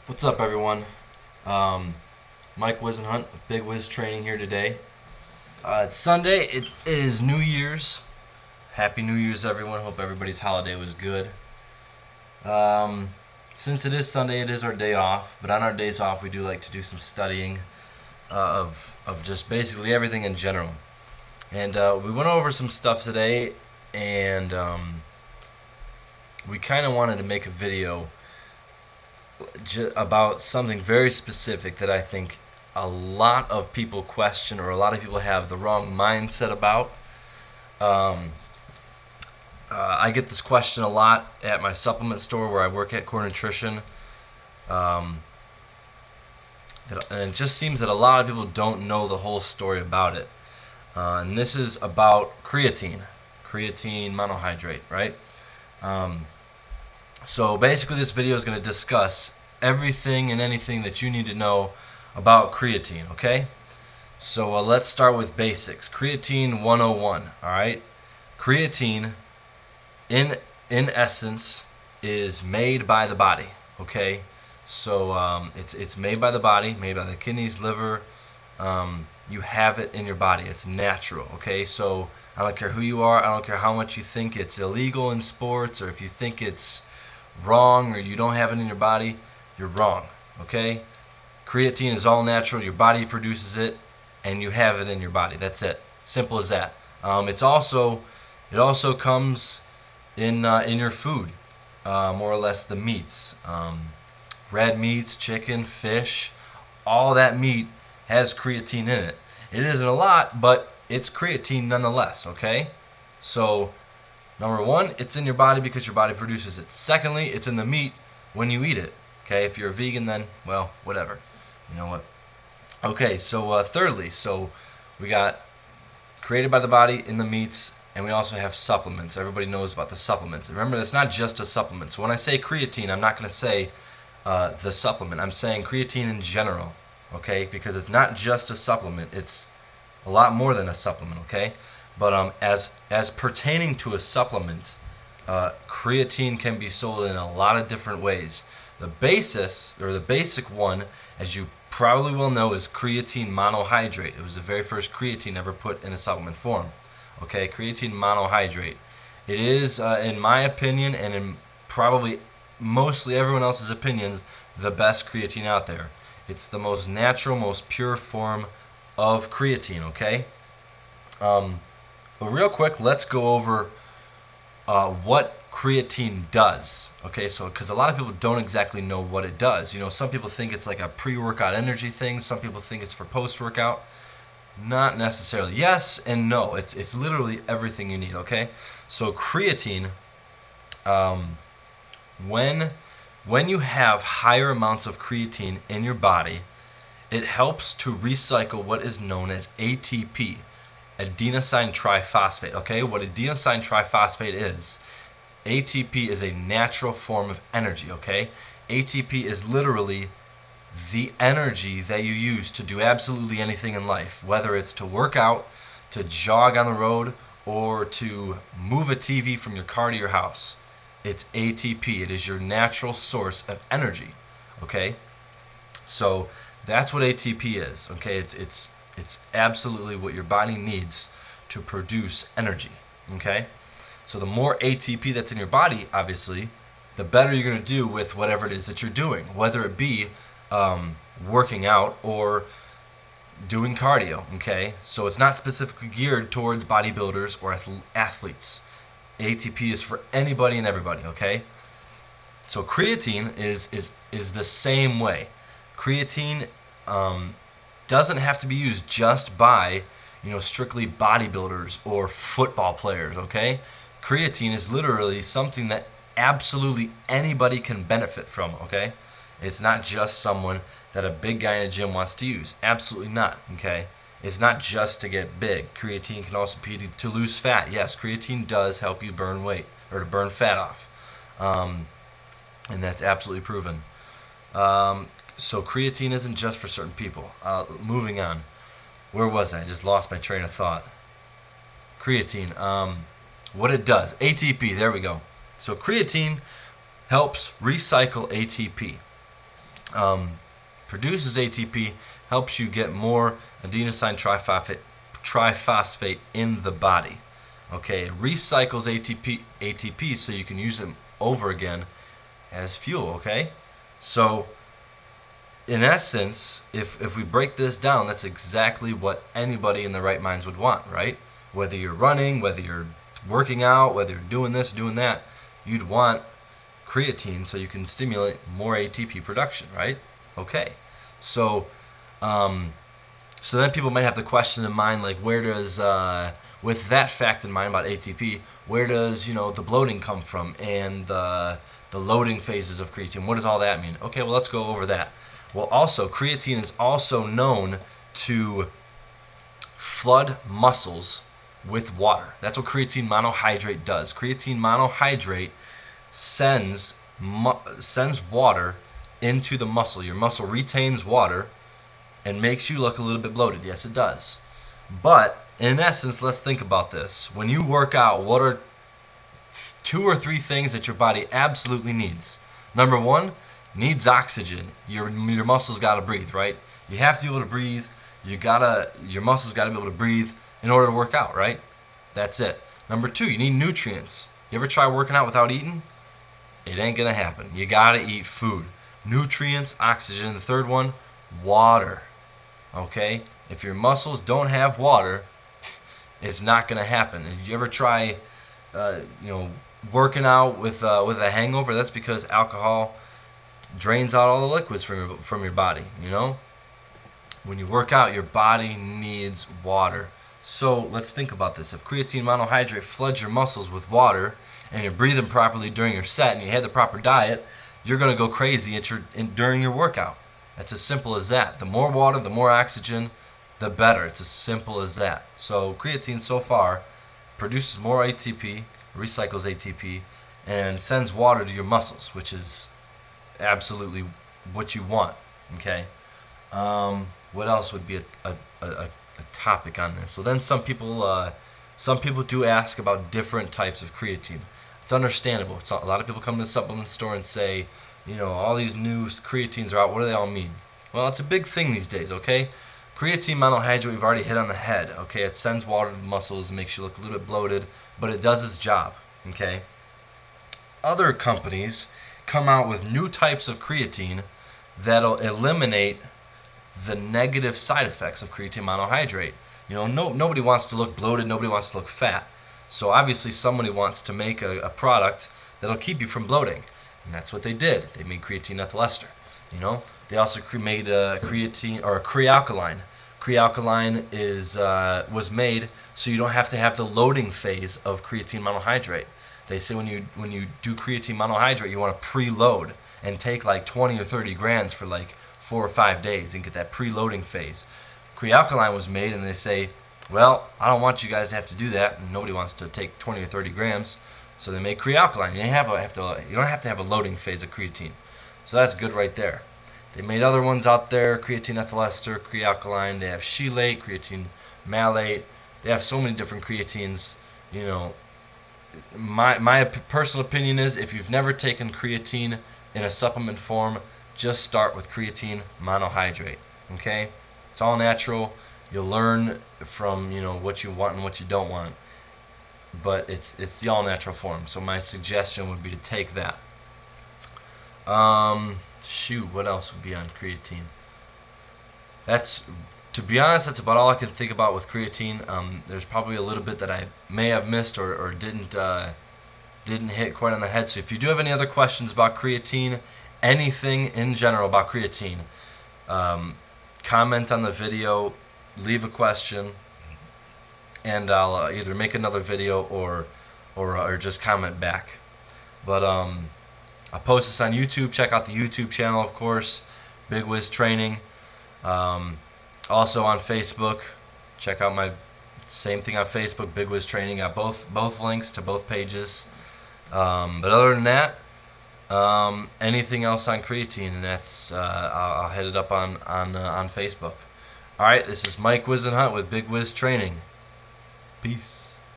What's up, everyone? Um, Mike Wisenhunt with Big Wiz Training here today. It's Sunday. It is New Year's. Happy New Year's, everyone. Hope everybody's holiday was good. Um, since it is Sunday, it is our day off. But on our days off, we do like to do some studying of just basically everything in general. And we went over some stuff today, and we kind of wanted to make a video about something very specific that I think a lot of people question, or a lot of people have the wrong mindset about. Um, I get this question a lot at my supplement store where I work at Core Nutrition. Um, and it just seems that a lot of people don't know the whole story about it. And this is about creatine monohydrate, right? Um, so basically, this video is going to discuss everything and anything that you need to know about creatine, okay? So let's start with basics. Creatine 101, all right? Creatine, in essence, is made by the body, okay? So it's made by the body, made by the kidneys, liver. You have it in your body. It's natural, okay? So I don't care who you are. I don't care how much you think it's illegal in sports, or if you think it's wrong or you don't have it in your body, you're wrong, okay? Creatine is all natural. Your body produces it, and you have it in your body. That's it. Simple as that. It also comes in your food, more or less the meats, red meats, chicken, fish. All that meat has creatine in it. It isn't a lot, but it's creatine nonetheless. Okay, so number one, it's in your body because your body produces it. Secondly, it's in the meat when you eat it. Okay, if you're a vegan, then well, whatever. You know what? Okay, so thirdly, so we got created by the body in the meats, and we also have supplements. Everybody knows about the supplements. Remember, it's not just a supplement. So when I say creatine, I'm not going to say the supplement. I'm saying creatine in general, okay? Because it's not just a supplement. It's a lot more than a supplement, okay? But as pertaining to a supplement, creatine can be sold in a lot of different ways. The basis, or the basic one, as you probably will know, is creatine monohydrate. It was the very first creatine ever put in a supplement form. Okay, creatine monohydrate. It is, in my opinion, and in probably mostly everyone else's opinions, the best creatine out there. It's the most natural, most pure form of creatine, okay? Um, but real quick, let's go over what creatine does. Okay, so because a lot of people don't exactly know what it does. You know, some people think it's like a pre-workout energy thing. Some people think it's for post-workout. Not necessarily. Yes and no. It's literally everything you need. Okay, so creatine, um, when when you have higher amounts of creatine in your body, it helps to recycle what is known as ATP, adenosine triphosphate. Okay, what adenosine triphosphate is, ATP is a natural form of energy, okay? ATP is literally the energy that you use to do absolutely anything in life, whether it's to work out, to jog on the road, or to move a TV from your car to your house. It's ATP. It is your natural source of energy, okay? So that's what ATP is, okay? It's absolutely what your body needs to produce energy, okay? So the more ATP that's in your body, obviously, the better you're going to do with whatever it is that you're doing, whether it be working out or doing cardio, okay? So it's not specifically geared towards bodybuilders or athletes. ATP is for anybody and everybody, okay? So creatine is the same way. Creatine um, doesn't have to be used just by, strictly bodybuilders or football players, okay? Creatine is literally something that absolutely anybody can benefit from, okay? It's not just someone that a big guy in a gym wants to use. Absolutely not, okay? It's not just to get big. Creatine can also be to lose fat. Yes, creatine does help you burn weight or to burn fat off. And that's absolutely proven. Um, so creatine isn't just for certain people. Moving on. Where was I? I just lost my train of thought. Creatine. What it does. ATP. There we go. So creatine helps recycle ATP. um, produces ATP, helps you get more adenosine triphosphate in the body. Okay, it recycles ATP so you can use them over again as fuel. Okay, so in essence, if we break this down, that's exactly what anybody in their right minds would want, right? Whether you're running, whether you're working out, whether you're doing this, doing that, you'd want creatine so you can stimulate more ATP production, right? Okay, so um, so then people might have the question in mind, like, where does with that fact in mind about ATP, where does the bloating come from and the loading phases of creatine? What does all that mean? Okay, well, let's go over that. Well, also creatine is also known to flood muscles with water. That's what creatine monohydrate does. Creatine monohydrate sends water into the muscle. Your muscle retains water and makes you look a little bit bloated. Yes, it does. But in essence, let's think about this. When you work out, what are 2 or 3 things that your body absolutely needs? Number one, needs oxygen. Your muscles got to breathe, right? You have to be able to breathe. Your muscles got to be able to breathe in order to work out, right? That's it. Number two, you need nutrients. You ever try working out without eating? It ain't gonna happen. You gotta eat food. Nutrients, oxygen. And the third one, water. Okay? If your muscles don't have water, it's not gonna happen. If you ever try, uh, you know, working out with a hangover, that's because alcohol drains out all the liquids from your body. When you work out, your body needs water. So let's think about this. If creatine monohydrate floods your muscles with water, and you're breathing properly during your set, and you had the proper diet, you're going to go crazy during your workout. That's as simple as that. The more water, the more oxygen, the better. It's as simple as that. So creatine so far produces more ATP, recycles ATP, and sends water to your muscles, which is absolutely what you want. Okay. What else would be a topic on this? So then some people do ask about different types of creatine. It's understandable. A lot of people come to the supplement store and say, all these new creatines are out. What do they all mean? Well, it's a big thing these days. Okay, creatine monohydrate we've already hit on the head. Okay, it sends water to the muscles and makes you look a little bit bloated, but it does its job. Okay, other companies come out with new types of creatine that'll eliminate the negative side effects of creatine monohydrate. Nobody wants to look bloated, nobody wants to look fat. So obviously somebody wants to make a product that'll keep you from bloating. And that's what they did. They made creatine ethyl ester. They also made a creatine or a crealkaline. Crealkaline was made so you don't have to have the loading phase of creatine monohydrate. They say when you do creatine monohydrate, you want to preload and take like 20 or 30 grams for like 4 or 5 days and get that preloading phase. Crealkaline was made, and they say, well, I don't want you guys to have to do that, and nobody wants to take 20 or 30 grams, so they make crealkaline. You don't have to have a loading phase of creatine, so that's good right there. They made other ones out there: creatine ethyl ester, crealkaline. They have chelate, creatine malate. They have so many different creatines. My personal opinion is, if you've never taken creatine in a supplement form, just start with creatine monohydrate. Okay, it's all natural. You'll learn from what you want and what you don't want, but it's the all natural form. So my suggestion would be to take that. What else would be on creatine? That's To be honest, that's about all I can think about with creatine. There's probably a little bit that I may have missed or didn't hit quite on the head. So if you do have any other questions about creatine, anything in general about creatine, comment on the video, leave a question, and I'll either make another video or just comment back. But I'll post this on YouTube. Check out the YouTube channel, of course, Big Wiz Training. Also on Facebook, check out my same thing on Facebook, Big Wiz Training. Got both links to both pages. But other than that, anything else on creatine, and that's I'll hit it up on Facebook. All right, this is Mike Wizenhunt with Big Wiz Training. Peace.